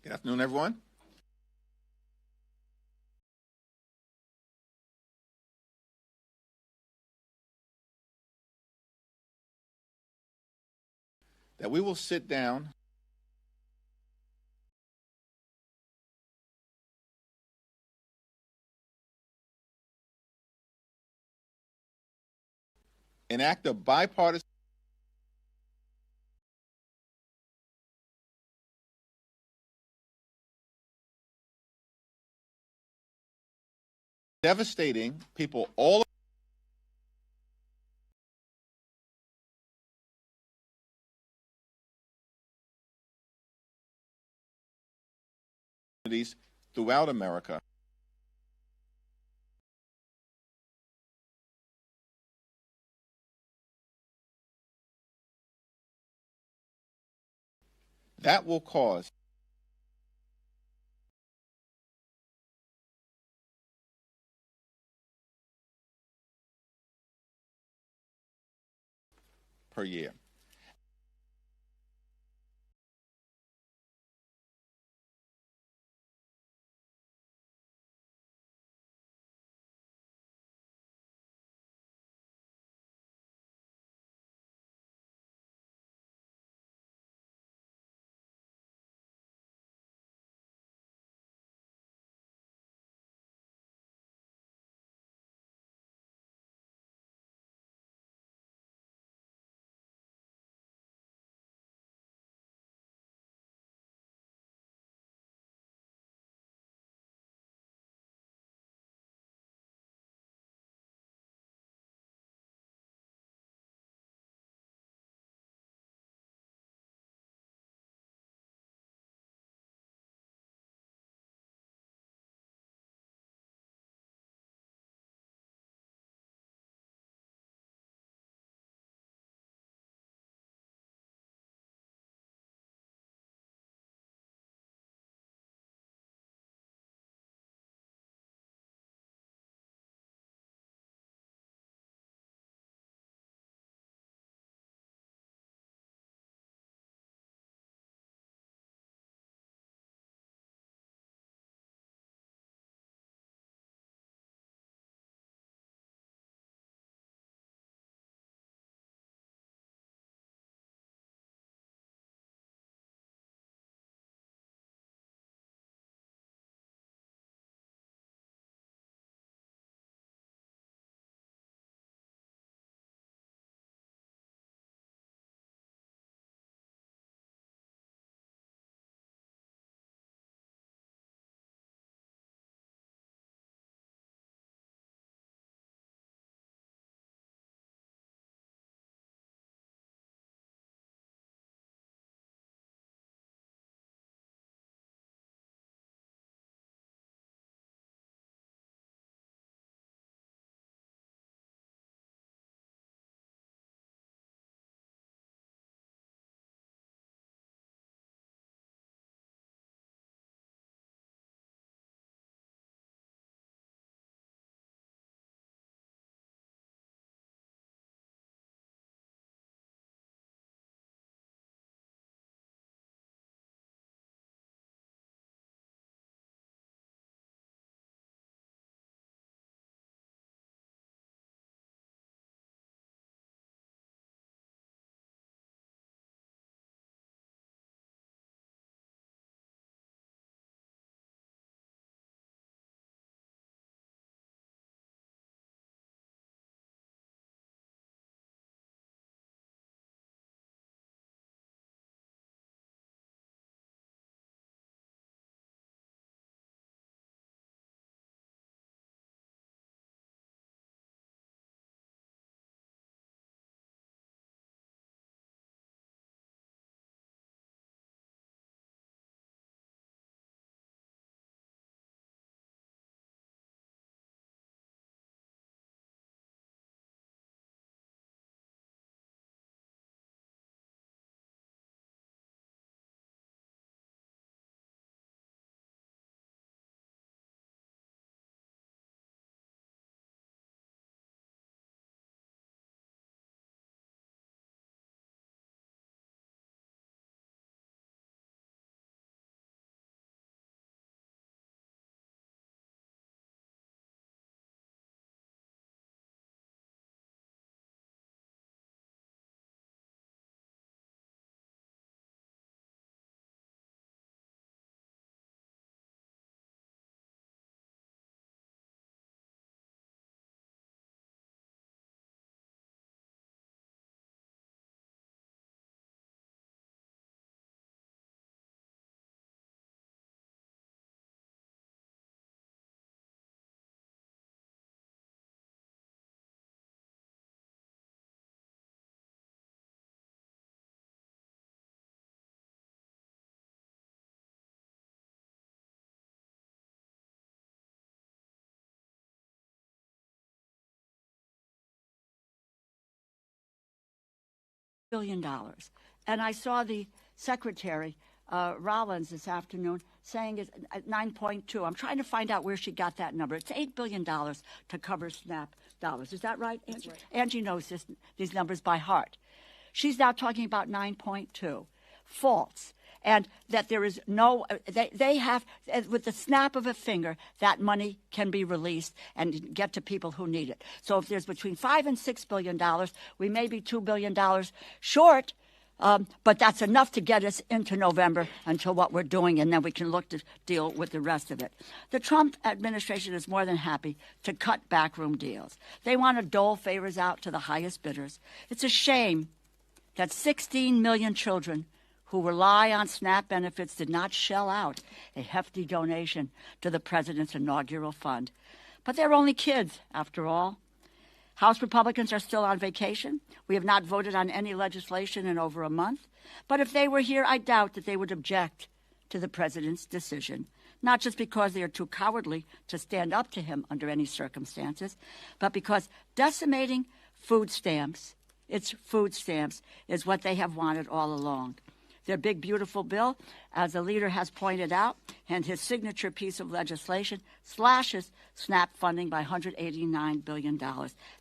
Good afternoon, everyone. That we will sit down and act a bipartisan devastating people all throughout America. That will cause per year. billion. And I saw the Secretary, Rollins, this afternoon saying it's at 9.2. I'm trying to find out where she got that number. It's $8 billion to cover SNAP dollars. Is that right, Angie? Right. Angie knows these numbers by heart. She's now talking about 9.2. False. And that there is no, they have, with the snap of a finger, that money can be released and get to people who need it. So if there's between $5 and $6 billion, we may be $2 billion short, but that's enough to get us into November until what we're doing, and then we can look to deal with the rest of it. The Trump administration is more than happy to cut backroom deals. They want to dole favors out to the highest bidders. It's a shame that 16 million children who rely on SNAP benefits did not shell out a hefty donation to the president's inaugural fund. But they're only kids, after all. House Republicans are still on vacation. We have not voted on any legislation in over a month. But if they were here, I doubt that they would object to the president's decision, not just because they are too cowardly to stand up to him under any circumstances, but because decimating food stamps, its food stamps, is what they have wanted all along. Their big, beautiful bill, as the leader has pointed out, and his signature piece of legislation, slashes SNAP funding by $189 billion.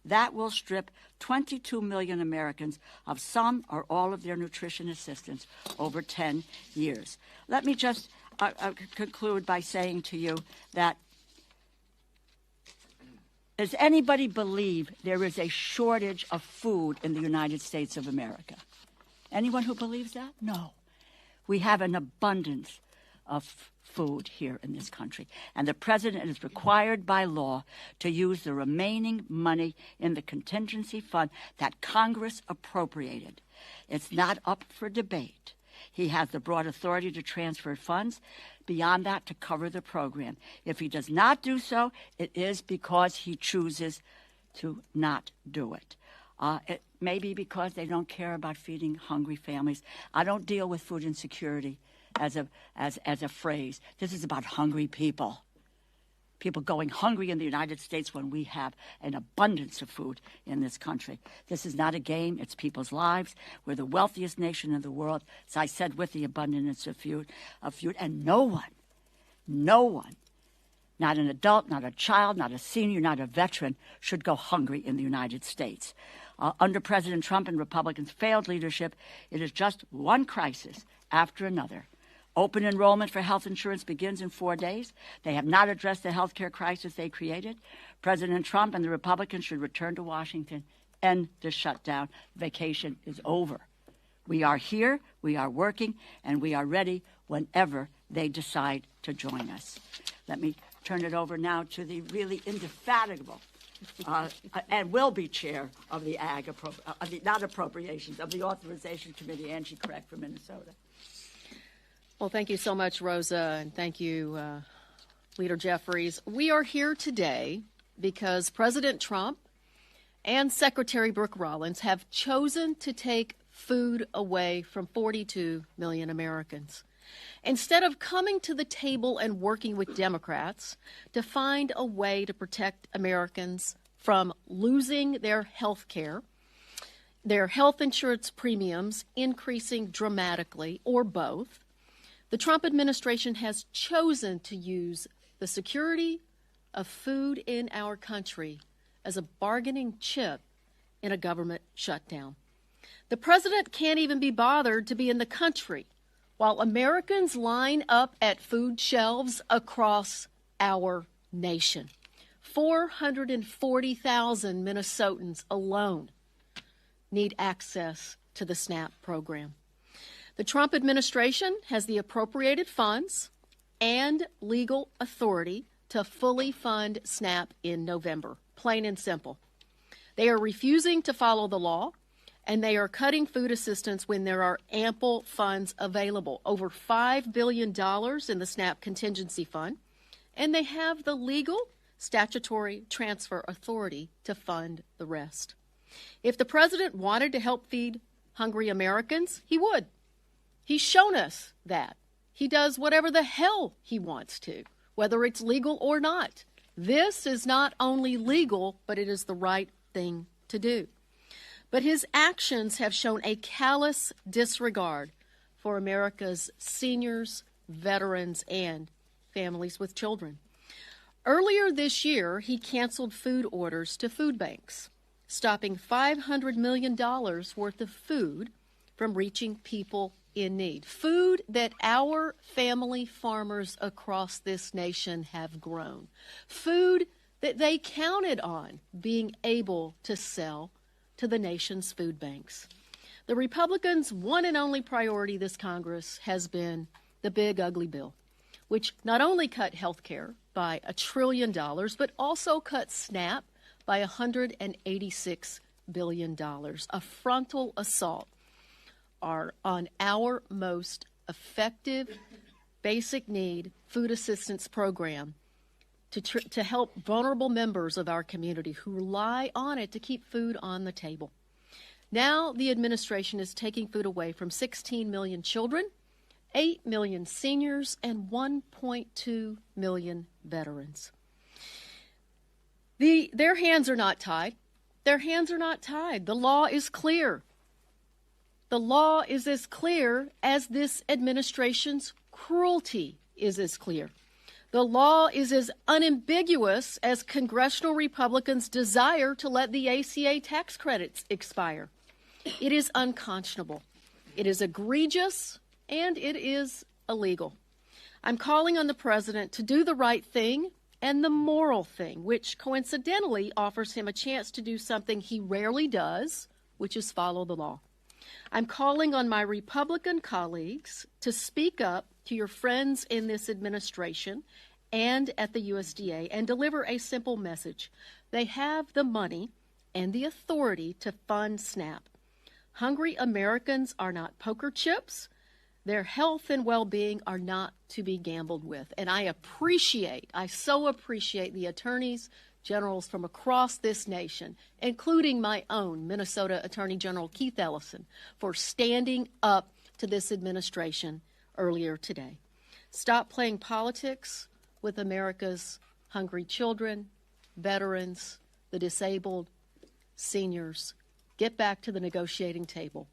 That will strip 22 million Americans of some or all of their nutrition assistance over 10 years. Let me just conclude by saying to you that, does anybody believe there is a shortage of food in the United States of America? Anyone who believes that? No. We have an abundance of food here in this country, and the president is required by law to use the remaining money in the contingency fund that Congress appropriated. It's not up for debate. He has the broad authority to transfer funds beyond that to cover the program. If he does not do so, it is because he chooses to not do it. It may be because they don't care about feeding hungry families. I don't deal with food insecurity as a phrase. This is about hungry people. People going hungry in the United States when we have an abundance of food in this country. This is not a game. It's people's lives. We're the wealthiest nation in the world, as I said, with the abundance of food. And no one, not an adult, not a child, not a senior, not a veteran, should go hungry in the United States. Under President Trump and Republicans' failed leadership, it is just one crisis after another. Open enrollment for health insurance begins in 4 days. They have not addressed the health care crisis they created. President Trump and the Republicans should return to Washington. End the shutdown. Vacation is over. We are here, we are working, and we are ready whenever they decide to join us. Let me turn it over now to the really indefatigable and will be chair of the not appropriations, of the Authorization Committee, Angie Craig from Minnesota. Well, thank you so much, Rosa, and thank you, Leader Jeffries. We are here today because President Trump and Secretary Brooke Rollins have chosen to take food away from 42 million Americans. Instead of coming to the table and working with Democrats to find a way to protect Americans from losing their health care, their health insurance premiums increasing dramatically, or both, the Trump administration has chosen to use the security of food in our country as a bargaining chip in a government shutdown. The president can't even be bothered to be in the country while Americans line up at food shelves across our nation. 440,000 Minnesotans alone need access to the SNAP program. The Trump administration has the appropriated funds and legal authority to fully fund SNAP in November, plain and simple. They are refusing to follow the law, and they are cutting food assistance when there are ample funds available, over $5 billion in the SNAP contingency fund, and they have the legal statutory transfer authority to fund the rest. If the president wanted to help feed hungry Americans, he would. He's shown us that. He does whatever the hell he wants to, whether it's legal or not. This is not only legal, but it is the right thing to do. but his actions have shown a callous disregard for America's seniors, veterans, and families with children. Earlier this year, he canceled food orders to food banks, stopping $500 million worth of food from reaching people in need. Food that our family farmers across this nation have grown. Food that they counted on being able to sell to the nation's food banks. The Republicans' one and only priority this Congress has been the big ugly bill, which not only cut health care by $1 trillion, but also cut SNAP by $186 billion, a frontal assault on our most effective basic need food assistance program to help vulnerable members of our community who rely on it to keep food on the table. Now the administration is taking food away from 16 million children, 8 million seniors, and 1.2 million veterans. Their hands are not tied. Their hands are not tied. The law is clear. The law is as clear as this administration's cruelty is as clear. The law is as unambiguous as congressional Republicans' desire to let the ACA tax credits expire. It is unconscionable. It is egregious, and it is illegal. I'm calling on the president to do the right thing and the moral thing, which coincidentally offers him a chance to do something he rarely does, which is follow the law. I'm calling on my Republican colleagues to speak up to your friends in this administration and at the USDA and deliver a simple message. They have the money and the authority to fund SNAP. Hungry Americans are not poker chips. Their health and well-being are not to be gambled with. And I so appreciate the attorneys generals from across this nation, including my own Minnesota Attorney General Keith Ellison, for standing up to this administration earlier today. Stop playing politics with America's hungry children, veterans, the disabled, seniors. Get back to the negotiating table.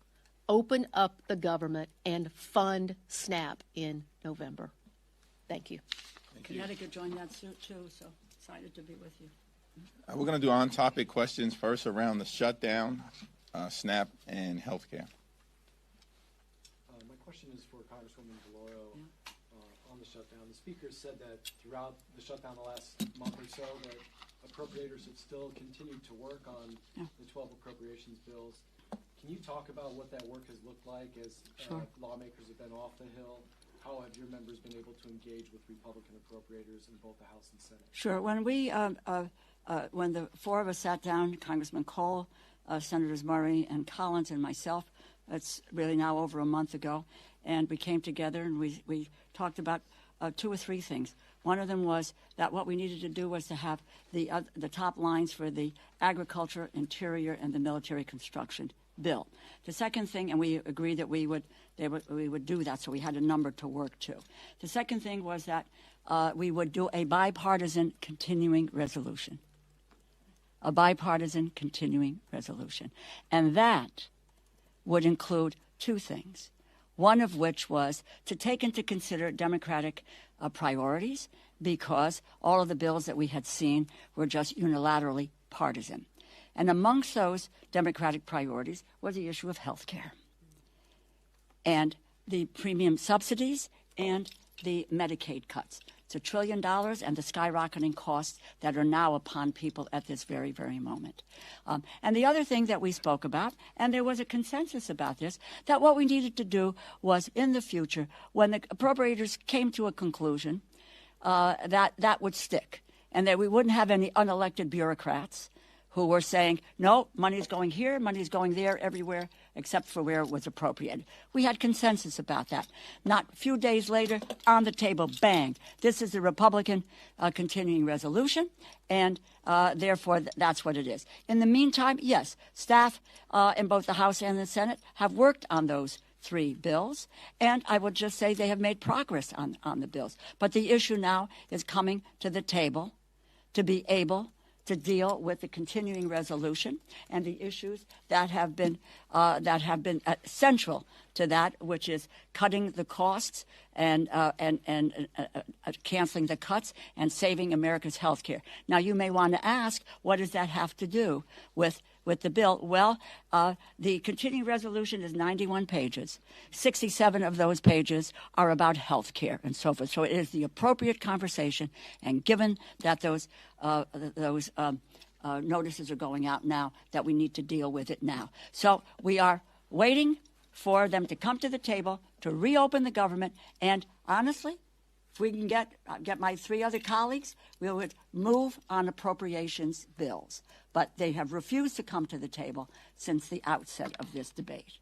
Open up the government and fund SNAP in November. Thank you. Connecticut joined that suit too, so excited to be with you. We're going to do on-topic questions first around the shutdown, SNAP, and health care. My question is for Congresswoman DeLauro on the shutdown. The Speaker said that throughout the shutdown the last month or so that appropriators have still continued to work on the 12 appropriations bills. Can you talk about what that work has looked like as lawmakers have been off the Hill? How have your members been able to engage with Republican appropriators in both the House and Senate? Sure. When the four of us sat down, Congressman Cole, Senators Murray and Collins and myself, it's really now over a month ago, and we came together and we talked about 2 or 3 things. One of them was that what we needed to do was to have the top lines for the agriculture, interior, and the military construction bill. The second thing, and we agreed that we would do that, so we had a number to work to. The second thing was that we would do a bipartisan continuing resolution. A bipartisan continuing resolution. And that would include 2 things. One of which was to take into consider Democratic priorities, because all of the bills that we had seen were just unilaterally partisan. And amongst those Democratic priorities was the issue of health care and the premium subsidies and the Medicaid cuts. It's $1 trillion and the skyrocketing costs that are now upon people at this very, very moment. And the other thing that we spoke about, and there was a consensus about this, that what we needed to do was in the future, when the appropriators came to a conclusion, that would stick, and that we wouldn't have any unelected bureaucrats who were saying, no, money's going here, money's going there, everywhere, except for where it was appropriate. We had consensus about that. Not a few days later, on the table, bang. This is the Republican continuing resolution, and therefore that's what it is. In the meantime, yes, staff in both the House and the Senate have worked on those 3 bills, and I would just say they have made progress on the bills. But the issue now is coming to the table to be able to deal with the continuing resolution and the issues that have been central to that, which is cutting the costs and canceling the cuts and saving America's health care. Now, you may want to ask, what does that have to do with the bill? Well, the continuing resolution is 91 pages. 67 of those pages are about health care and so forth. So it is the appropriate conversation, and given that those notices are going out now, that we need to deal with it now. So we are waiting for them to come to the table to reopen the government, and honestly, if we can get my three other colleagues, we would move on appropriations bills. But they have refused to come to the table since the outset of this debate.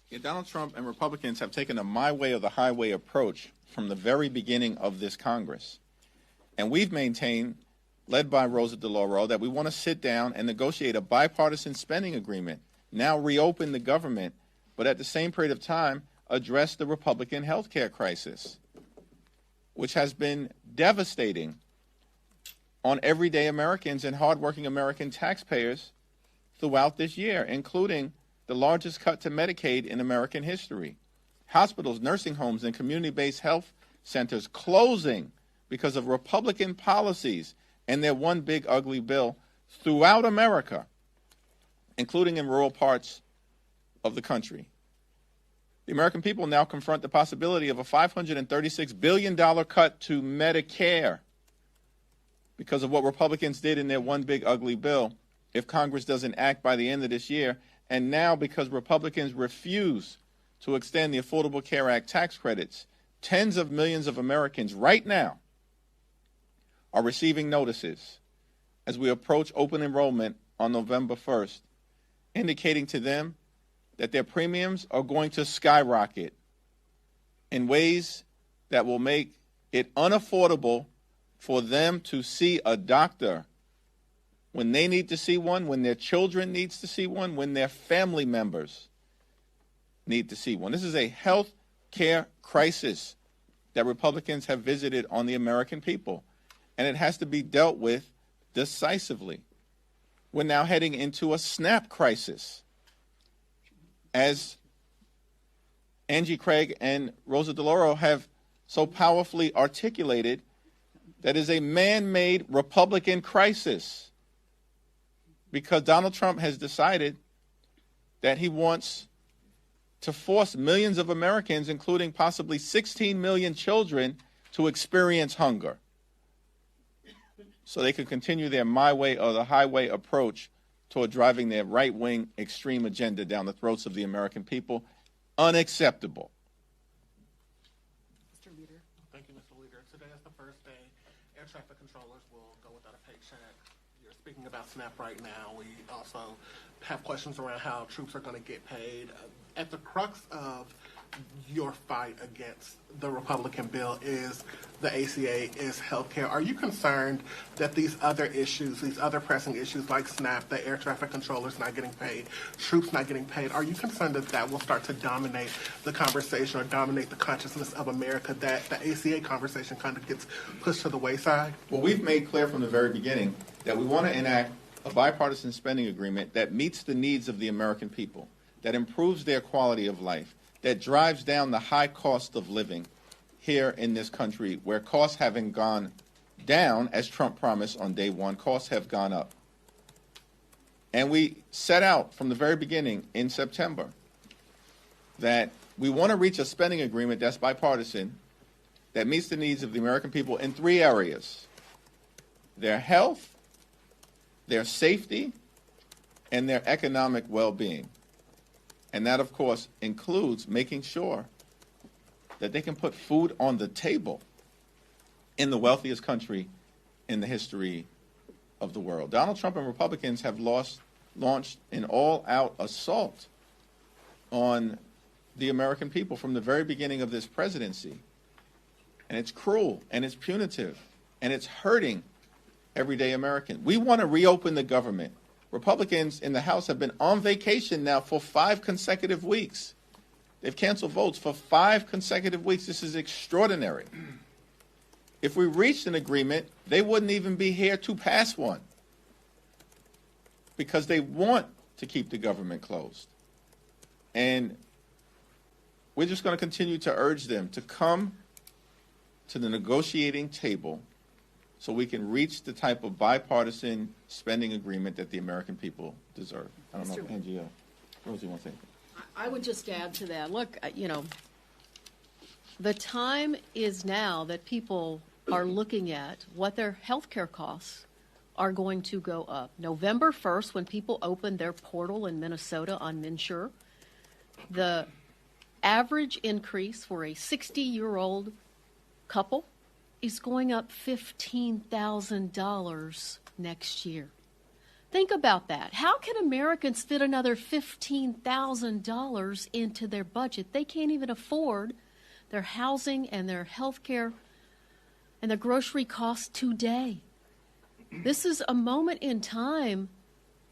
Yeah, Donald Trump and Republicans have taken a my way or the highway approach from the very beginning of this Congress. And we've maintained, led by Rosa DeLauro, that we want to sit down and negotiate a bipartisan spending agreement, now reopen the government, but at the same period of time, address the Republican health care crisis, which has been devastating on everyday Americans and hardworking American taxpayers throughout this year, including the largest cut to Medicaid in American history. Hospitals, nursing homes, and community-based health centers closing because of Republican policies and their one big ugly bill throughout America, including in rural parts of the country. The American people now confront the possibility of a $536 billion cut to Medicare because of what Republicans did in their one big ugly bill if Congress doesn't act by the end of this year, and now because Republicans refuse to extend the Affordable Care Act tax credits, tens of millions of Americans right now are receiving notices as we approach open enrollment on November 1st, indicating to them that their premiums are going to skyrocket in ways that will make it unaffordable for them to see a doctor when they need to see one, when their children needs to see one, when their family members need to see one. This is a health care crisis that Republicans have visited on the American people, and it has to be dealt with decisively. We're now heading into a SNAP crisis, as Angie Craig and Rosa DeLauro have so powerfully articulated. That is a man-made Republican crisis, because Donald Trump has decided that he wants to force millions of Americans, including possibly 16 million children, to experience hunger so they could continue their my way or the highway approach toward driving their right-wing extreme agenda down the throats of the American people. Unacceptable. Mr. Leader. Thank you, Mr. Leader. Today is the first day air traffic controllers will go without a paycheck. You're speaking about SNAP right now. We also have questions around how troops are going to get paid. At the crux of your fight against the Republican bill is the ACA, is health care. Are you concerned that these other issues, these other pressing issues like SNAP, the air traffic controllers not getting paid, troops not getting paid, are you concerned that that will start to dominate the conversation or dominate the consciousness of America, that the ACA conversation kind of gets pushed to the wayside? Well, we've made clear from the very beginning that we want to enact a bipartisan spending agreement that meets the needs of the American people, that improves their quality of life, that drives down the high cost of living here in this country, where costs haven't gone down, as Trump promised on day one. Costs have gone up. And we set out from the very beginning in September that we want to reach a spending agreement that's bipartisan, that meets the needs of the American people in three areas: their health, their safety, and their economic well-being. And that, of course, includes making sure that they can put food on the table in the wealthiest country in the history of the world. Donald Trump and Republicans have launched an all-out assault on the American people from the very beginning of this presidency. And it's cruel, and it's punitive, and it's hurting everyday Americans. We want to reopen the government. Republicans in the House have been on vacation now for 5 consecutive weeks. They've canceled votes for 5 consecutive weeks. This is extraordinary. if we reached an agreement, they wouldn't even be here to pass one because they want to keep the government closed. And we're just going to continue to urge them to come to the negotiating table so we can reach the type of bipartisan spending agreement that the American people deserve. I don't know if Angie or Rosie wants anything. I would just add to that. Look, the time is now that people are looking at what their health care costs are going to go up. November 1st, when people opened their portal in Minnesota on MNsure, the average increase for a 60-year-old couple is going up $15,000 next year. Think about that. How can Americans fit another $15,000 into their budget? They can't even afford their housing and their health care and their grocery costs today. This is a moment in time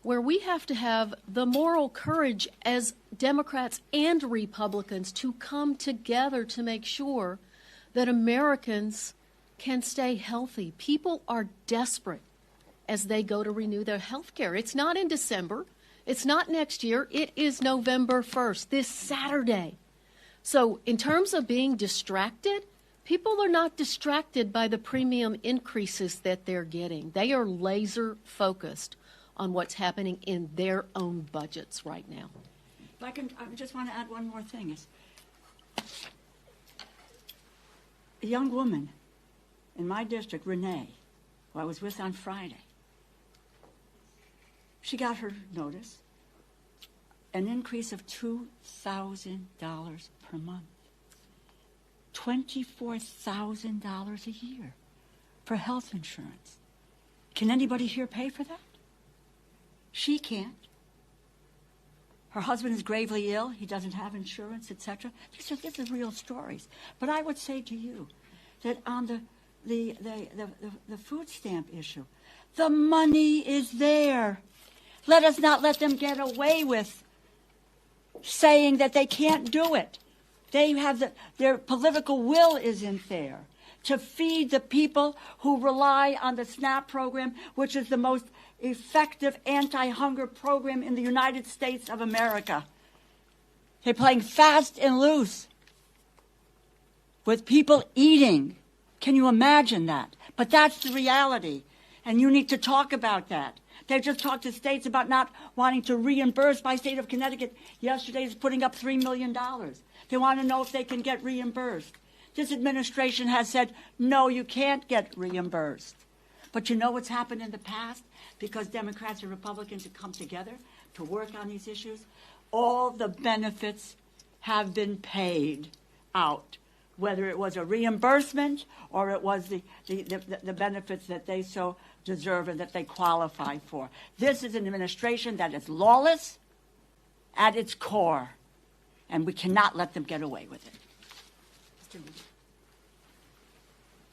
where we have to have the moral courage as Democrats and Republicans to come together to make sure that Americans can stay healthy. People are desperate as they go to renew their health care. It's not in December. It's not next year. It is November 1st, this Saturday. So in terms of being distracted, people are not distracted by the premium increases that they're getting. They are laser focused on what's happening in their own budgets right now. If I just want to add one more thing. Is a young woman in my district, Renee, who I was with on Friday, she got her notice, an increase of $2,000 per month, $24,000 a year for health insurance. Can anybody here pay for that? She can't. Her husband is gravely ill. He doesn't have insurance, etc. These are real stories. But I would say to you that on the food stamp issue, the money is there. Let us not let them get away with saying that they can't do it. They have their political will isn't there to feed the people who rely on the SNAP program, which is the most effective anti-hunger program in the United States of America. They're playing fast and loose with people eating. Can you imagine that? But that's the reality, and you need to talk about that. They've just talked to states about not wanting to reimburse. My state of Connecticut yesterday is putting up $3 million. They want to know if they can get reimbursed. This administration has said, no, you can't get reimbursed. But you know what's happened in the past? Because Democrats and Republicans have come together to work on these issues, all the benefits have been paid out, whether it was a reimbursement or it was the benefits that they so deserve and that they qualify for. This is an administration that is lawless at its core, and we cannot let them get away with it.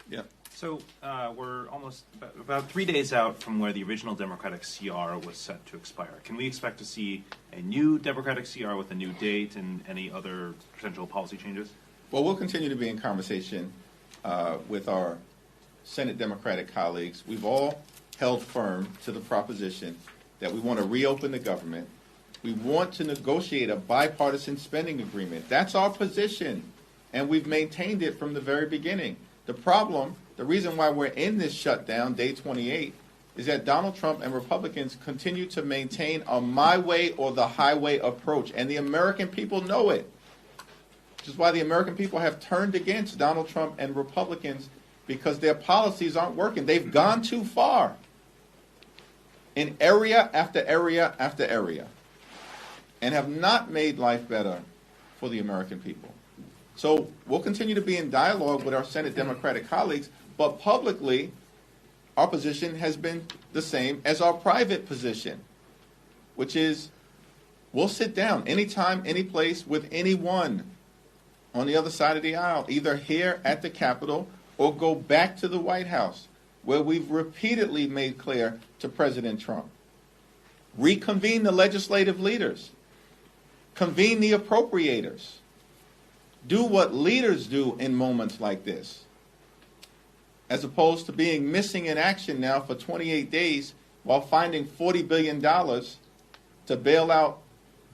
Yeah. So we're almost about 3 days out from where the original Democratic CR was set to expire. Can we expect to see a new Democratic CR with a new date and any other potential policy changes? Well, we'll continue to be in conversation with our Senate Democratic colleagues. We've all held firm to the proposition that we want to reopen the government. We want to negotiate a bipartisan spending agreement. That's our position, and we've maintained it from the very beginning. The problem, the reason why we're in this shutdown, day 28, is that Donald Trump and Republicans continue to maintain a my way or the highway approach, and the American people know it. Which is why the American people have turned against Donald Trump and Republicans, because their policies aren't working. They've gone too far in area after area after area and have not made life better for the American people. So we'll continue to be in dialogue with our Senate Democratic colleagues, but publicly, our position has been the same as our private position, which is we'll sit down anytime, any place with anyone on the other side of the aisle, either here at the Capitol or go back to the White House, where we've repeatedly made clear to President Trump. Reconvene the legislative leaders. Convene the appropriators. Do what leaders do in moments like this. as opposed to being missing in action now for 28 days while finding $40 billion to bail out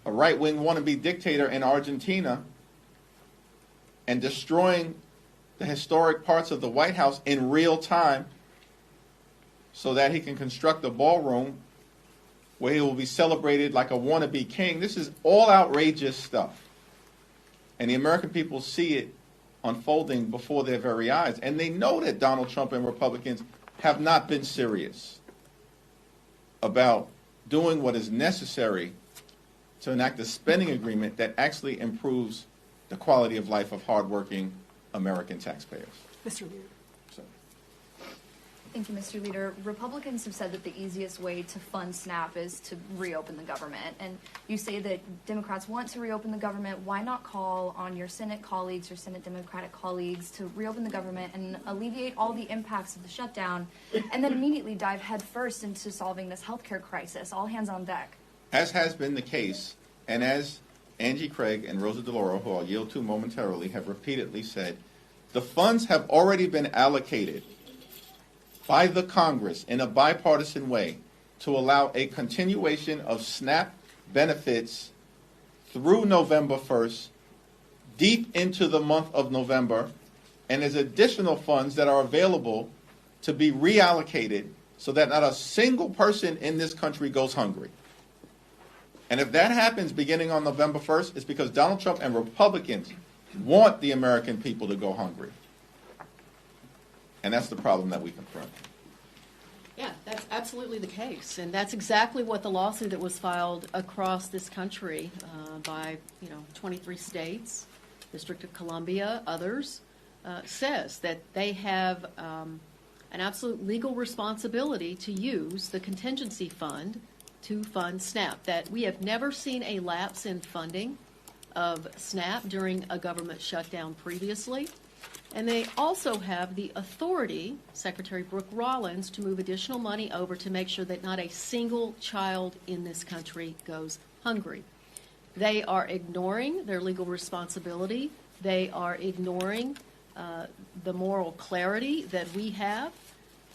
a right-wing wannabe dictator in Argentina and destroying the historic parts of the White House in real time so that he can construct a ballroom where he will be celebrated like a wannabe king. This is all outrageous stuff. And the American people see it unfolding before their very eyes. And they know that Donald Trump and Republicans have not been serious about doing what is necessary to enact a spending agreement that actually improves the quality of life of hardworking American taxpayers. Mr. Leader. Thank you, Mr. Leader. Republicans have said that the easiest way to fund SNAP is to reopen the government. And you say that Democrats want to reopen the government. Why not call on your Senate colleagues, your Senate Democratic colleagues, to reopen the government and alleviate all the impacts of the shutdown, and then immediately dive headfirst into solving this healthcare crisis? All hands on deck. As has been the case, and as Angie Craig and Rosa DeLauro, who I'll yield to momentarily, have repeatedly said, the funds have already been allocated by the Congress in a bipartisan way to allow a continuation of SNAP benefits through November 1st, deep into the month of November, and there's additional funds that are available to be reallocated so that not a single person in this country goes hungry. And if that happens beginning on November 1st, it's because Donald Trump and Republicans want the American people to go hungry. And that's the problem that we confront. Yeah, that's absolutely the case, and that's exactly what the lawsuit that was filed across this country by 23 states, District of Columbia, others, says that they have an absolute legal responsibility to use the contingency fund to fund SNAP. That we have never seen a lapse in funding of SNAP during a government shutdown previously. And they also have the authority, Secretary Brooke Rollins, to move additional money over to make sure that not a single child in this country goes hungry. They are ignoring their legal responsibility. They are ignoring the moral clarity that we have,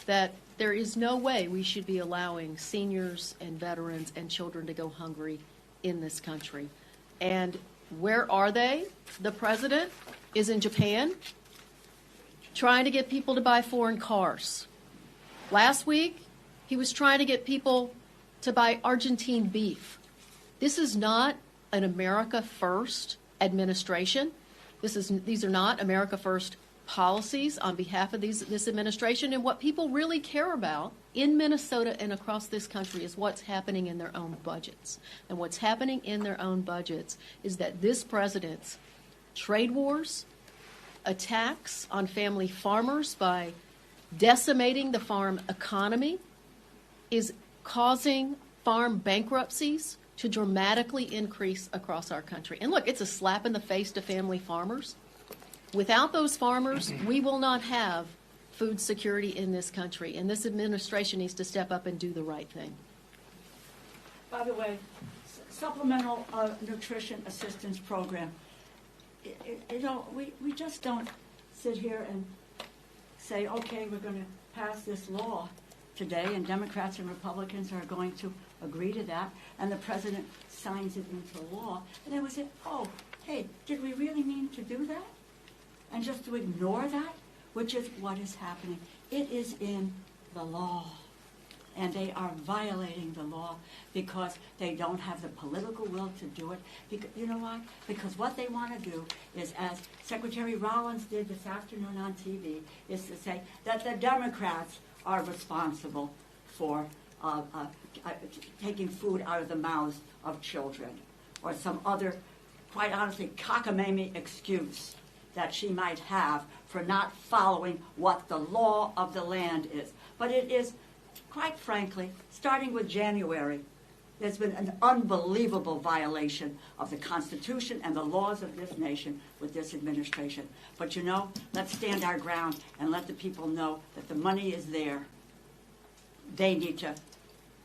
that there is no way we should be allowing seniors and veterans and children to go hungry in this country. And where are they? The president is in Japan, trying to get people to buy foreign cars. Last week, he was trying to get people to buy Argentine beef. This is not an America First administration. These are not America First policies on behalf of this administration. And what people really care about in Minnesota and across this country is what's happening in their own budgets. And what's happening in their own budgets is that this president's trade wars, attacks on family farmers by decimating the farm economy, is causing farm bankruptcies to dramatically increase across our country. And look, it's a slap in the face to family farmers. Without those farmers, we will not have food security in this country, and this administration needs to step up and do the right thing. By the way, supplemental nutrition assistance program. We just don't sit here and say, okay, we're going to pass this law today, and Democrats and Republicans are going to agree to that, and the president signs it into law, and then we say, oh, hey, did we really mean to do that? And just to ignore that, which is what is happening. It is in the law. And they are violating the law because they don't have the political will to do it. Because, you know why? Because what they want to do is, as Secretary Rollins did this afternoon on TV, is to say that the Democrats are responsible for taking food out of the mouths of children, or some other, quite honestly, cockamamie excuse that she might have for not following what the law of the land is. But it is, quite frankly, starting with January, there's been an unbelievable violation of the Constitution and the laws of this nation with this administration. But let's stand our ground and let the people know that the money is there. They need to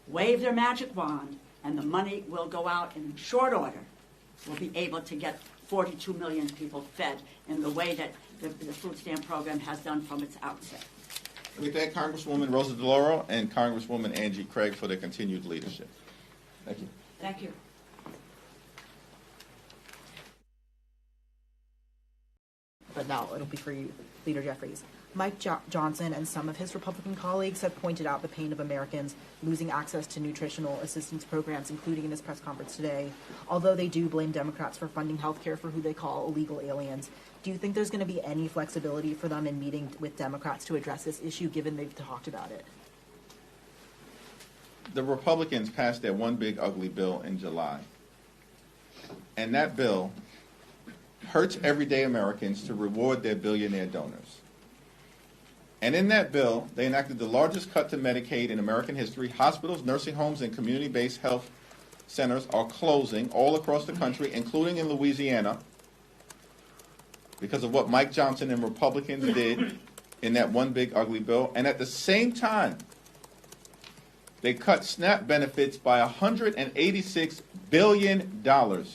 wave their magic wand, and the money will go out in short order. We'll be able to get 42 million people fed in the way that the food stamp program has done from its outset. Let me thank Congresswoman Rosa DeLauro and Congresswoman Angie Craig for their continued leadership. Thank you. Thank you. But now it'll be for you, Leader Jeffries. Mike Johnson and some of his Republican colleagues have pointed out the pain of Americans losing access to nutritional assistance programs, including in this press conference today, although they do blame Democrats for funding health care for who they call illegal aliens. Do you think there's going to be any flexibility for them in meeting with Democrats to address this issue, given they've talked about it? The Republicans passed their one big ugly bill in July. And that bill hurts everyday Americans to reward their billionaire donors. And in that bill, they enacted the largest cut to Medicaid in American history. Hospitals, nursing homes, and community-based health centers are closing all across the country, including in Louisiana, because of what Mike Johnson and Republicans did in that one big ugly bill. And at the same time, they cut SNAP benefits by $186 billion. Donald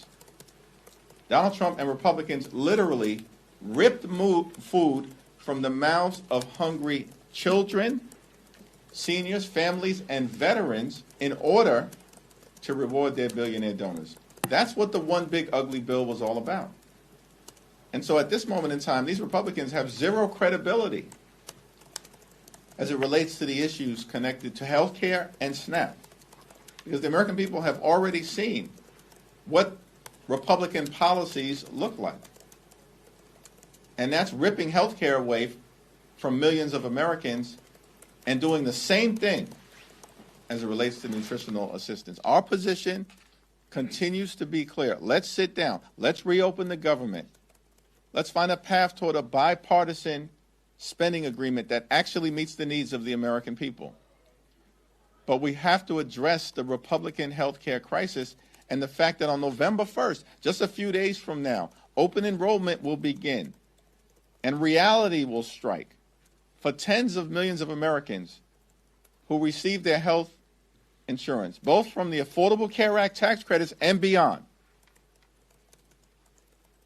Trump and Republicans literally ripped food from the mouths of hungry children, seniors, families, and veterans in order to reward their billionaire donors. That's what the one big ugly bill was all about. And so at this moment in time, these Republicans have zero credibility as it relates to the issues connected to health care and SNAP. Because the American people have already seen what Republican policies look like. And that's ripping health care away from millions of Americans and doing the same thing as it relates to nutritional assistance. Our position continues to be clear. Let's sit down. Let's reopen the government. Let's find a path toward a bipartisan spending agreement that actually meets the needs of the American people. But we have to address the Republican health care crisis and the fact that on November 1st, just a few days from now, open enrollment will begin and reality will strike for tens of millions of Americans who receive their health insurance, both from the Affordable Care Act tax credits and beyond,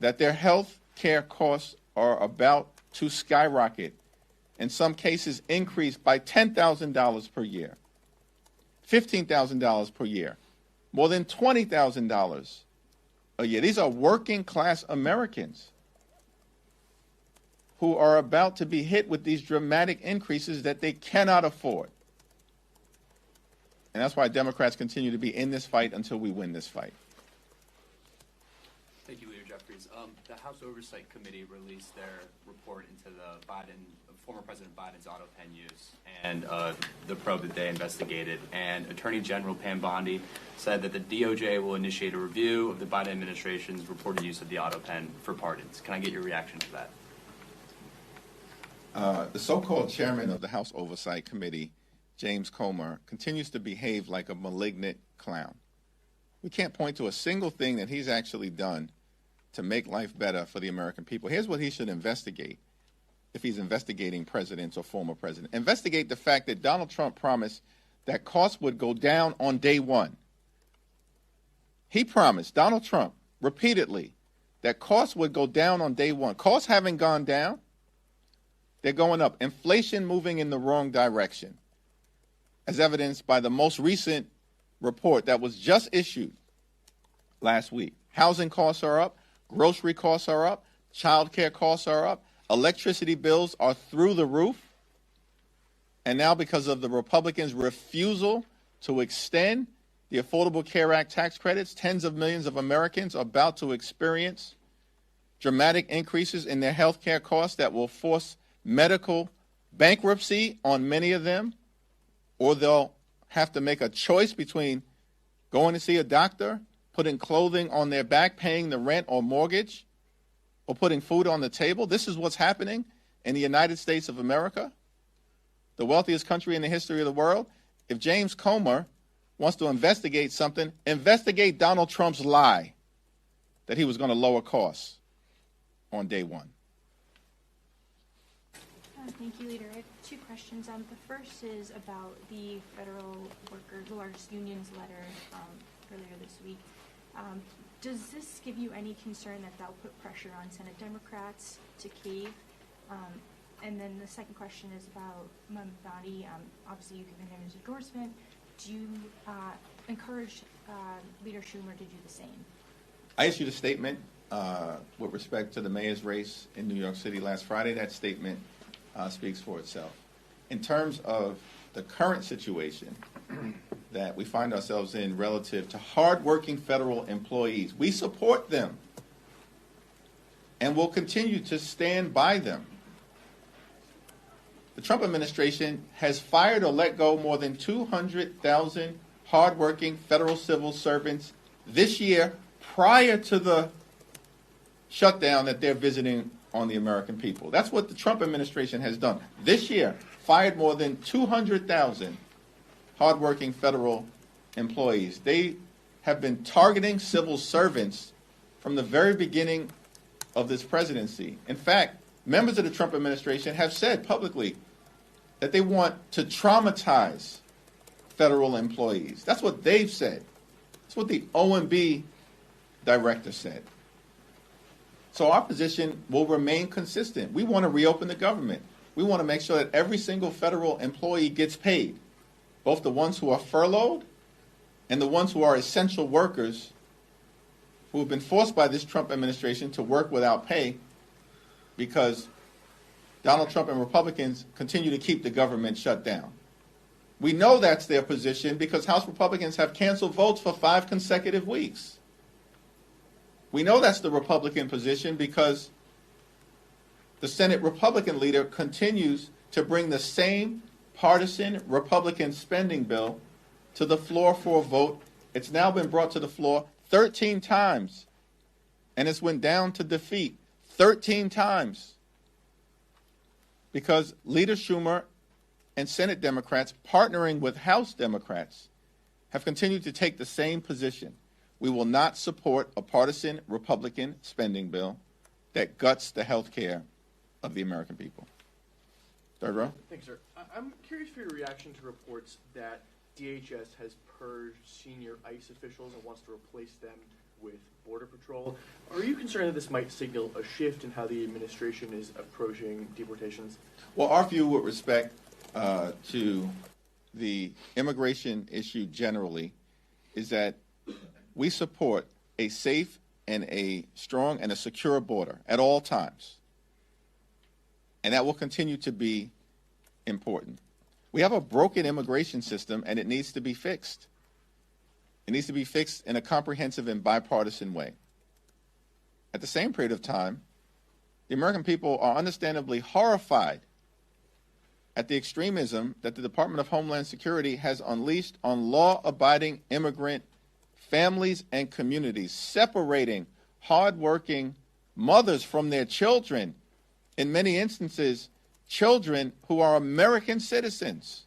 that their health care costs are about to skyrocket, in some cases increase by $10,000 per year, $15,000 per year, more than $20,000 a year. These are working class Americans who are about to be hit with these dramatic increases that they cannot afford. And that's why Democrats continue to be in this fight until we win this fight. Thank you, Leader Jeffries. The House Oversight Committee released their report into the former President Biden's auto pen use and the probe that they investigated. And Attorney General Pam Bondi said that the DOJ will initiate a review of the Biden administration's reported use of the auto pen for pardons. Can I get your reaction to that? The so-called chairman of the House Oversight Committee, James Comer, continues to behave like a malignant clown. We can't point to a single thing that he's actually done to make life better for the American people. Here's what he should investigate if he's investigating presidents or former presidents. Investigate the fact that Donald Trump promised that costs would go down on day one. He promised, Donald Trump, repeatedly, that costs would go down on day one. Costs haven't gone down. They're going up. Inflation moving in the wrong direction, as evidenced by the most recent report that was just issued last week. Housing costs are up. Grocery costs are up. Child care costs are up. Electricity bills are through the roof. And now, because of the Republicans' refusal to extend the Affordable Care Act tax credits, tens of millions of Americans are about to experience dramatic increases in their health care costs that will force medical bankruptcy on many of them, or they'll have to make a choice between going to see a doctor, putting clothing on their back, paying the rent or mortgage, or putting food on the table. This is what's happening in the United States of America, the wealthiest country in the history of the world. If James Comer wants to investigate something, investigate Donald Trump's lie that he was going to lower costs on day one. Thank you, Leader. I have two questions. The first is about the federal workers, the largest unions letter earlier this week. Does this give you any concern that that'll put pressure on Senate Democrats to cave? And then the second question is about Mamdani. Obviously, you've given him his endorsement. Do you encourage Leader Schumer to do the same? I issued a statement with respect to the mayor's race in New York City last Friday. That statement speaks for itself. In terms of the current situation that we find ourselves in relative to hardworking federal employees, we support them and will continue to stand by them. The Trump administration has fired or let go more than 200,000 hardworking federal civil servants this year prior to the shutdown that they're visiting on the American people. That's what the Trump administration has done. This year, fired more than 200,000 hardworking federal employees. They have been targeting civil servants from the very beginning of this presidency. In fact, members of the Trump administration have said publicly that they want to traumatize federal employees. That's what they've said. That's what the OMB director said. So our position will remain consistent. We want to reopen the government. We want to make sure that every single federal employee gets paid, both the ones who are furloughed and the ones who are essential workers who have been forced by this Trump administration to work without pay because Donald Trump and Republicans continue to keep the government shut down. We know that's their position because House Republicans have canceled votes for 5 consecutive weeks. We know that's the Republican position because the Senate Republican leader continues to bring the same partisan Republican spending bill to the floor for a vote. It's now been brought to the floor 13 times, and it's went down to defeat 13 times because Leader Schumer and Senate Democrats, partnering with House Democrats, have continued to take the same position. We will not support a partisan Republican spending bill that guts the health care of the American people. Third row. Thanks, sir. I'm curious for your reaction to reports that DHS has purged senior ICE officials and wants to replace them with Border Patrol. Are you concerned that this might signal a shift in how the administration is approaching deportations? Well, our view with respect to the immigration issue generally is that we support a safe and a strong and a secure border at all times. And that will continue to be important. We have a broken immigration system, and it needs to be fixed. It needs to be fixed in a comprehensive and bipartisan way. At the same period of time, the American people are understandably horrified at the extremism that the Department of Homeland Security has unleashed on law-abiding immigrant families and communities, separating hardworking mothers from their children, in many instances, children who are American citizens.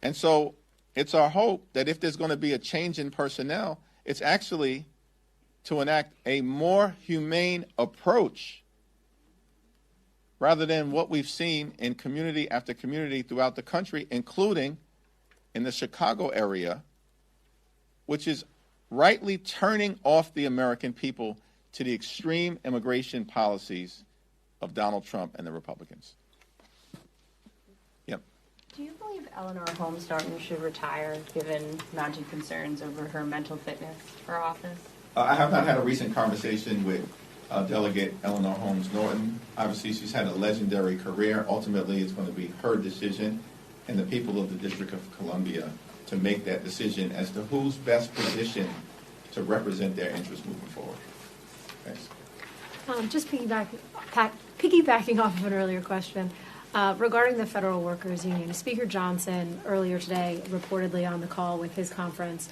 And so it's our hope that if there's going to be a change in personnel, it's actually to enact a more humane approach rather than what we've seen in community after community throughout the country, including in the Chicago area, which is rightly turning off the American people to the extreme immigration policies of Donald Trump and the Republicans. Yep. Do you believe Eleanor Holmes Norton should retire, given mounting concerns over her mental fitness for office? I have not had a recent conversation with Delegate Eleanor Holmes Norton. Obviously, she's had a legendary career. Ultimately, it's going to be her decision and the people of the District of Columbia to make that decision as to who's best positioned to represent their interests moving forward. Thanks. Just piggybacking off of an earlier question, regarding the Federal Workers Union, Speaker Johnson earlier today, reportedly on the call with his conference,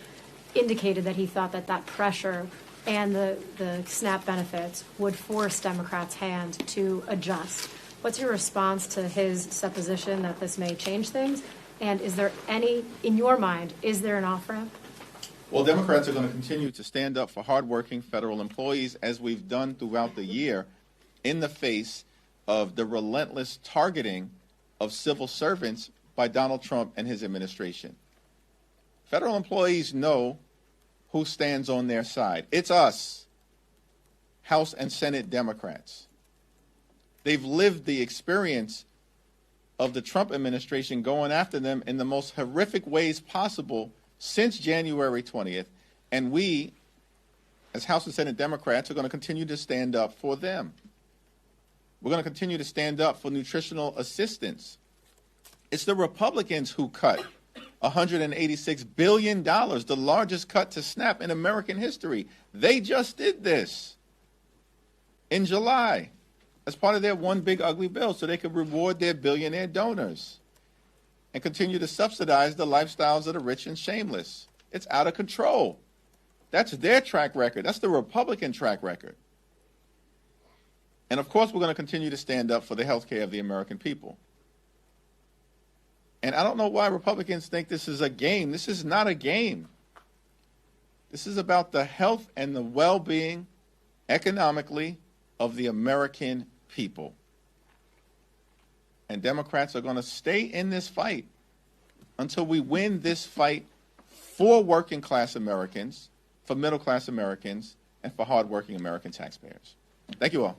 indicated that he thought that that pressure and the SNAP benefits would force Democrats' hand to adjust. What's your response to his supposition that this may change things? And is there any, in your mind, is there an off-ramp? Well, Democrats are going to continue to stand up for hardworking federal employees, as we've done throughout the year, in the face of the relentless targeting of civil servants by Donald Trump and his administration. Federal employees know who stands on their side. It's us, House and Senate Democrats. They've lived the experience of the Trump administration going after them in the most horrific ways possible since January 20th. And we, as House and Senate Democrats, are going to continue to stand up for them. We're going to continue to stand up for nutritional assistance. It's the Republicans who cut $186 billion, the largest cut to SNAP in American history. They just did this in July as part of their one big ugly bill so they could reward their billionaire donors and continue to subsidize the lifestyles of the rich and shameless. It's out of control. That's their track record. That's the Republican track record. And of course, we're going to continue to stand up for the health care of the American people. And I don't know why Republicans think this is a game. This is not a game. This is about the health and the well-being economically of the American people. And Democrats are going to stay in this fight until we win this fight for working class Americans, for middle class Americans, and for hardworking American taxpayers. Thank you all.